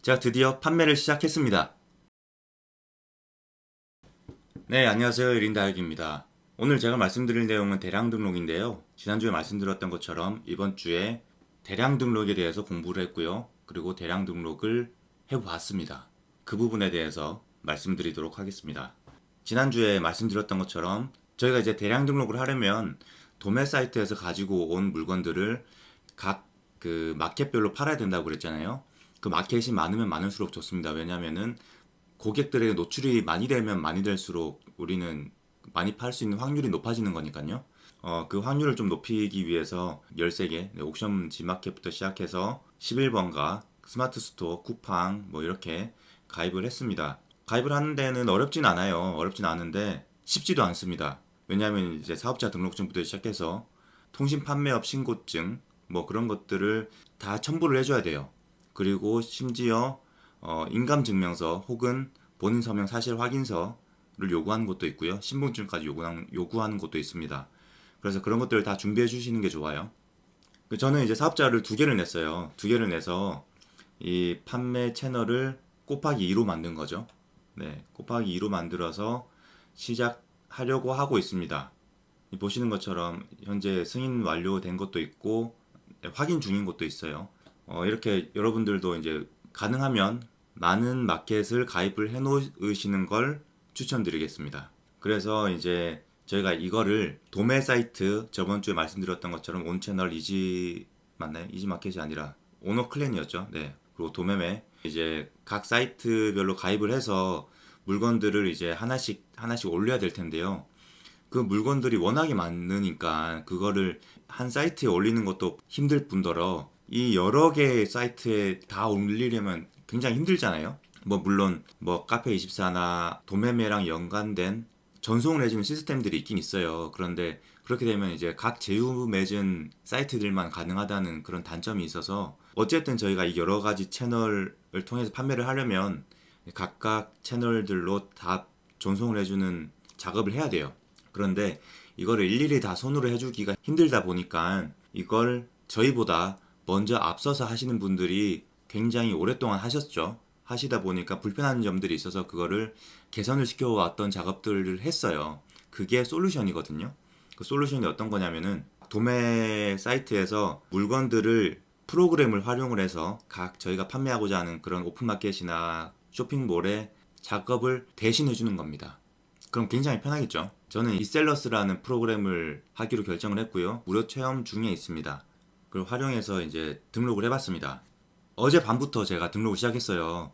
제가 드디어 판매를 시작했습니다. 네, 안녕하세요. 1인 다육입니다. 오늘 제가 말씀드릴 내용은 대량 등록인데요. 지난주에 말씀드렸던 것처럼 이번 주에 대량 등록에 대해서 공부를 했고요. 그리고 대량 등록을 해봤습니다. 그 부분에 대해서 말씀드리도록 하겠습니다. 지난주에 말씀드렸던 것처럼 저희가 이제 대량 등록을 하려면 도매 사이트에서 가지고 온 물건들을 각 그 마켓별로 팔아야 된다고 그랬잖아요. 그 마켓이 많으면 많을수록 좋습니다. 왜냐면은 고객들에게 노출이 많이 되면 많이 될수록 우리는 많이 팔 수 있는 확률이 높아지는 거니까요. 그 확률을 좀 높이기 위해서 13개, 옥션 G마켓부터 시작해서 11번가, 스마트 스토어, 쿠팡, 뭐 이렇게 가입을 했습니다. 가입을 하는 데는 어렵진 않아요. 어렵진 않은데 쉽지도 않습니다. 왜냐하면 이제 사업자 등록증부터 시작해서 통신 판매업 신고증, 뭐 그런 것들을 다 첨부를 해줘야 돼요. 그리고 심지어 인감증명서 혹은 본인 서명 사실 확인서를 요구하는 것도 있고요. 신분증까지 요구하는 것도 있습니다. 그래서 그런 것들을 다 준비해 주시는 게 좋아요. 저는 이제 사업자를 두 개를 냈어요. 두 개를 내서 이 판매 채널을 곱하기 2로 만든 거죠. 네, 곱하기 2로 만들어서 시작하려고 하고 있습니다. 보시는 것처럼 현재 승인 완료된 것도 있고 확인 중인 것도 있어요. 이렇게 여러분들도 이제 가능하면 많은 마켓을 가입을 해 놓으시는 걸 추천드리겠습니다. 그래서 이제 저희가 이거를 도매 사이트 저번 주에 말씀드렸던 것처럼 온채널 이지 맞나요? 이지 마켓이 아니라 오너클랜이었죠. 네. 그리고 도매매 이제 각 사이트별로 가입을 해서 물건들을 이제 하나씩 하나씩 올려야 될 텐데요. 그 물건들이 워낙에 많으니까 그거를 한 사이트에 올리는 것도 힘들 뿐더러 이 여러 개의 사이트에 다 올리려면 굉장히 힘들잖아요. 뭐 물론 뭐 카페24나 도매매랑 연관된 전송을 해주는 시스템들이 있긴 있어요. 그런데 그렇게 되면 이제 각 제휴 맺은 사이트들만 가능하다는 그런 단점이 있어서 어쨌든 저희가 이 여러 가지 채널을 통해서 판매를 하려면 각각 채널들로 다 전송을 해주는 작업을 해야 돼요. 그런데 이거를 일일이 다 손으로 해주기가 힘들다 보니까 이걸 저희보다 먼저 앞서서 하시는 분들이 굉장히 오랫동안 하셨죠. 하시다 보니까 불편한 점들이 있어서 그거를 개선을 시켜왔던 작업들을 했어요. 그게 솔루션이거든요. 그 솔루션이 어떤 거냐면은 도매 사이트에서 물건들을 프로그램을 활용을 해서 각 저희가 판매하고자 하는 그런 오픈마켓이나 쇼핑몰에 작업을 대신해 주는 겁니다. 그럼 굉장히 편하겠죠. 저는 이셀러스라는 프로그램을 하기로 결정을 했고요. 무료 체험 중에 있습니다. 그걸 활용해서 이제 등록을 해봤습니다. 어제 밤부터 제가 등록을 시작했어요.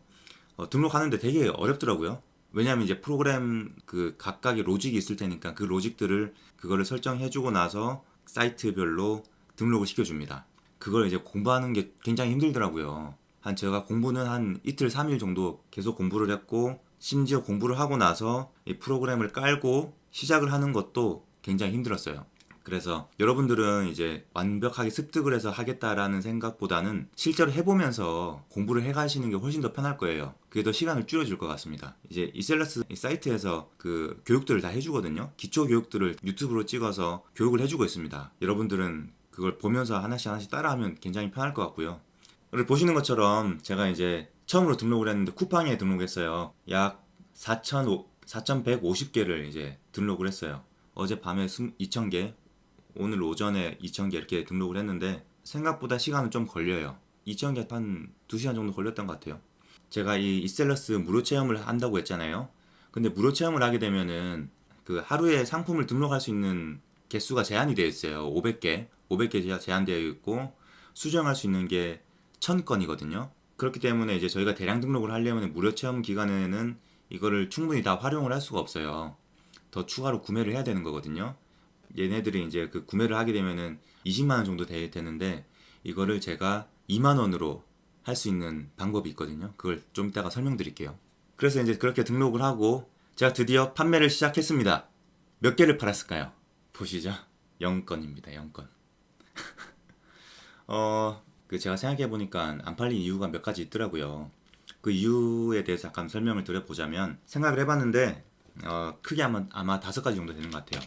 등록하는데 되게 어렵더라고요. 왜냐하면 이제 프로그램 그 각각의 로직이 있을 테니까 그 로직들을 그거를 설정해주고 나서 사이트별로 등록을 시켜줍니다. 그걸 이제 공부하는 게 굉장히 힘들더라고요. 제가 공부는 한 이틀 3일 정도 계속 공부를 했고 심지어 공부를 하고 나서 이 프로그램을 깔고 시작을 하는 것도 굉장히 힘들었어요. 그래서 여러분들은 이제 완벽하게 습득을 해서 하겠다라는 생각보다는 실제로 해보면서 공부를 해가시는 게 훨씬 더 편할 거예요. 그게 더 시간을 줄여줄 것 같습니다. 이제 이셀러스 사이트에서 그 교육들을 다 해주거든요. 기초 교육들을 유튜브로 찍어서 교육을 해주고 있습니다. 여러분들은 그걸 보면서 하나씩 하나씩 따라하면 굉장히 편할 것 같고요. 그리고 보시는 것처럼 제가 이제 처음으로 등록을 했는데 쿠팡에 등록했어요. 약 4,150개를 이제 등록을 했어요. 어젯밤에 2,000개, 오늘 오전에 2,000개 이렇게 등록을 했는데 생각보다 시간은 좀 걸려요. 2,000개 한 2시간 정도 걸렸던 것 같아요. 제가 이 이셀러스 무료 체험을 한다고 했잖아요. 근데 무료 체험을 하게 되면은 그 하루에 상품을 등록할 수 있는 개수가 제한이 되어 있어요. 500개 제한되어 있고 수정할 수 있는 게 1,000건이거든요. 그렇기 때문에 이제 저희가 대량 등록을 하려면 무료 체험 기간에는 이거를 충분히 다 활용을 할 수가 없어요. 더 추가로 구매를 해야 되는 거거든요. 얘네들이 이제 그 구매를 하게 되면은 20만 원 정도 되는데 이거를 제가 2만 원으로 할 수 있는 방법이 있거든요. 그걸 좀 이따가 설명드릴게요. 그래서 이제 그렇게 등록을 하고 제가 드디어 판매를 시작했습니다. 몇 개를 팔았을까요? 보시죠. 0건입니다. 0건. 제가 생각해보니까 안 팔린 이유가 몇 가지 있더라고요. 그 이유에 대해서 잠깐 설명을 드려보자면 생각을 해봤는데 크게 아마 5가지 정도 되는 것 같아요.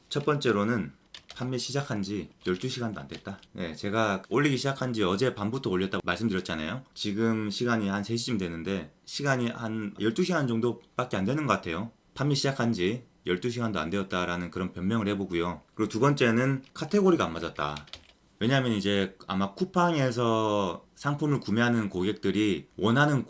첫 번째로는 판매 시작한 지 12시간도 안 됐다. 네, 제가 올리기 시작한 지 어제 밤부터 올렸다고 말씀드렸잖아요. 지금 시간이 한 3시쯤 되는데 시간이 한 12시간 정도밖에 안 되는 것 같아요. 판매 시작한 지 12시간도 안 되었다라는 그런 변명을 해보고요. 그리고 두 번째는 카테고리가 안 맞았다. 왜냐하면 이제 아마 쿠팡에서 상품을 구매하는 고객들이 원하는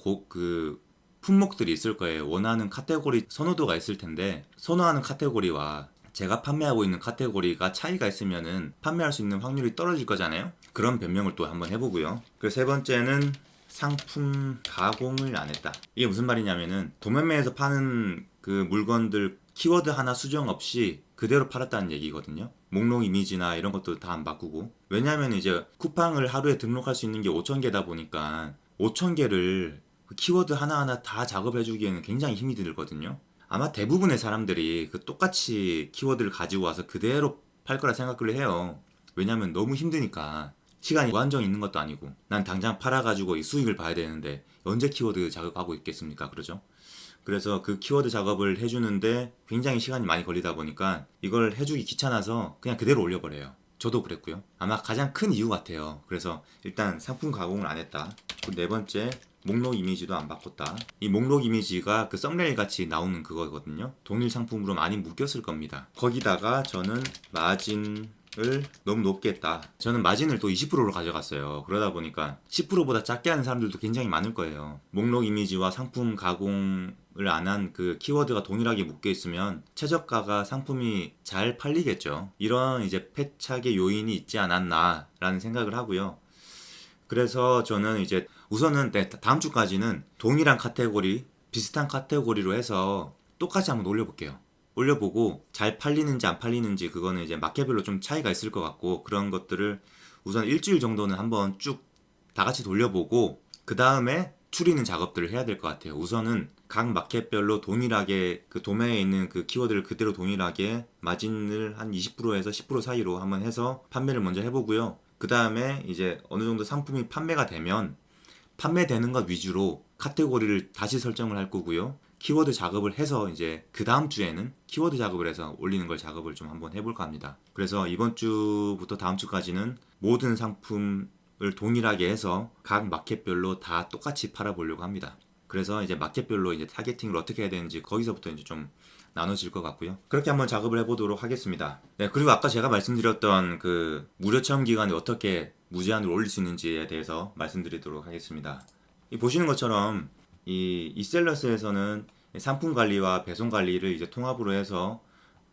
품목들이 있을 거예요. 원하는 카테고리 선호도가 있을 텐데 선호하는 카테고리와 제가 판매하고 있는 카테고리가 차이가 있으면은 판매할 수 있는 확률이 떨어질 거잖아요. 그런 변명을 또 한번 해보고요. 그리고 세 번째는 상품 가공을 안 했다. 이게 무슨 말이냐면은 도매매에서 파는 그 물건들 키워드 하나 수정 없이 그대로 팔았다는 얘기거든요. 목록 이미지나 이런 것도 다 안 바꾸고. 왜냐하면 이제 쿠팡을 하루에 등록할 수 있는 게 5,000개다 보니까 5,000개를 키워드 하나하나 다 작업해주기에는 굉장히 힘이 들거든요. 아마 대부분의 사람들이 그 똑같이 키워드를 가지고 와서 그대로 팔 거라 생각을 해요. 왜냐면 너무 힘드니까. 시간이 무한정 있는 것도 아니고 난 당장 팔아가지고 이 수익을 봐야 되는데 언제 키워드 작업하고 있겠습니까? 그러죠? 그래서 그 키워드 작업을 해주는데 굉장히 시간이 많이 걸리다 보니까 이걸 해주기 귀찮아서 그냥 그대로 올려버려요. 저도 그랬고요. 아마 가장 큰 이유 같아요. 그래서 일단 상품 가공을 안 했다. 그리고 네 번째, 목록 이미지도 안 바꿨다. 이 목록 이미지가 그 썸네일 같이 나오는 그거거든요. 동일 상품으로 많이 묶였을 겁니다. 거기다가 저는 마진을 너무 높게 했다. 저는 마진을 또 20%로 가져갔어요. 그러다 보니까 10%보다 작게 하는 사람들도 굉장히 많을 거예요. 목록 이미지와 상품 가공을 안 한 그 키워드가 동일하게 묶여 있으면 최저가가 상품이 잘 팔리겠죠. 이런 이제 패착의 요인이 있지 않았나 라는 생각을 하고요. 그래서 저는 이제 우선은 다음 주까지는 동일한 카테고리, 비슷한 카테고리로 해서 똑같이 한번 올려볼게요. 올려보고 잘 팔리는지 안 팔리는지 그거는 이제 마켓별로 좀 차이가 있을 것 같고 그런 것들을 우선 일주일 정도는 한번 쭉 다 같이 돌려보고 그 다음에 추리는 작업들을 해야 될 것 같아요. 우선은 각 마켓별로 동일하게 그 도매에 있는 그 키워드를 그대로 동일하게 마진을 한 20%에서 10% 사이로 한번 해서 판매를 먼저 해보고요. 그 다음에 이제 어느 정도 상품이 판매가 되면 판매되는 것 위주로 카테고리를 다시 설정을 할 거고요. 키워드 작업을 해서 이제 그 다음 주에는 키워드 작업을 해서 올리는 걸 작업을 좀 한번 해볼까 합니다. 그래서 이번 주부터 다음 주까지는 모든 상품을 동일하게 해서 각 마켓별로 다 똑같이 팔아보려고 합니다. 그래서 이제 마켓별로 이제 타겟팅을 어떻게 해야 되는지 거기서부터 이제 좀 나눠질 것 같고요. 그렇게 한번 작업을 해보도록 하겠습니다. 네, 그리고 아까 제가 말씀드렸던 그 무료 체험 기간에 어떻게 무제한으로 올릴 수 있는지에 대해서 말씀드리도록 하겠습니다. 이 보시는 것처럼 이 이셀러스에서는 상품 관리와 배송 관리를 이제 통합으로 해서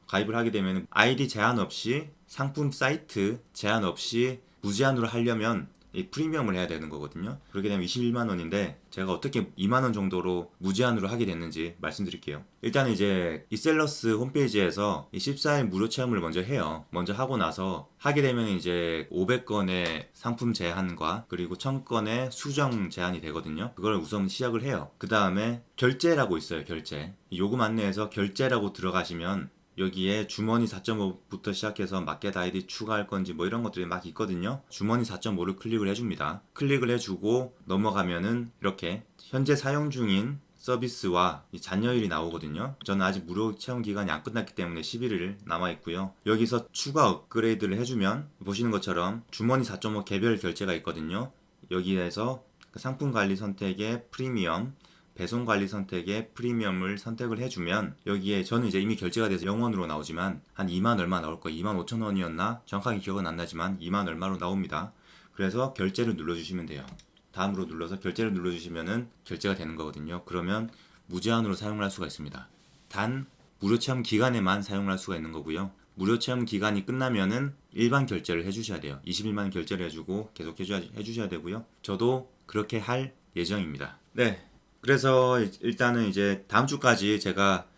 가입을 하게 되면 아이디 제한 없이 상품 사이트 제한 없이 무제한으로 하려면 이 프리미엄을 해야 되는 거거든요. 그렇게 되면 21만 원인데 제가 어떻게 2만 원 정도로 무제한으로 하게 됐는지 말씀드릴게요. 일단 이제 이셀러스 홈페이지에서 이 14일 무료 체험을 먼저 해요. 먼저 하고 나서 하게 되면 이제 500건의 상품 제한과 그리고 1000건의 수정 제한이 되거든요. 그걸 우선 시작을 해요. 그 다음에 결제라고 있어요. 결제. 요금 안내에서 결제라고 들어가시면 여기에 주머니 4.5부터 시작해서 마켓 아이디 추가할 건지 뭐 이런 것들이 막 있거든요. 주머니 4.5를 클릭을 해줍니다. 클릭을 해주고 넘어가면은 이렇게 현재 사용 중인 서비스와 이 잔여일이 나오거든요. 저는 아직 무료 체험 기간이 안 끝났기 때문에 11일 남아있고요. 여기서 추가 업그레이드를 해주면 보시는 것처럼 주머니 4.5 개별 결제가 있거든요. 여기에서 상품 관리 선택에 프리미엄, 배송 관리 선택에 프리미엄을 선택을 해주면 여기에 저는 이제 이미 결제가 돼서 0원으로 나오지만 한 2만 얼마 나올 거예요. 2만 5천 원이었나? 정확하게 기억은 안 나지만 2만 얼마로 나옵니다. 그래서 결제를 눌러주시면 돼요. 다음으로 눌러서 결제를 눌러주시면은 결제가 되는 거거든요. 그러면 무제한으로 사용을 할 수가 있습니다. 단 무료 체험 기간에만 사용을 할 수가 있는 거고요. 무료 체험 기간이 끝나면은 일반 결제를 해주셔야 돼요. 21만 결제를 해주고 계속 해주셔야 되고요. 저도 그렇게 할 예정입니다. 네. 그래서 일단은 이제 다음 주까지 제가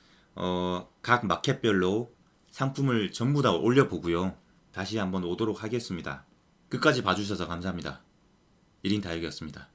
각 마켓별로 상품을 전부 다 올려보고요. 다시 한번 오도록 하겠습니다. 끝까지 봐주셔서 감사합니다. 1인 다육이었습니다.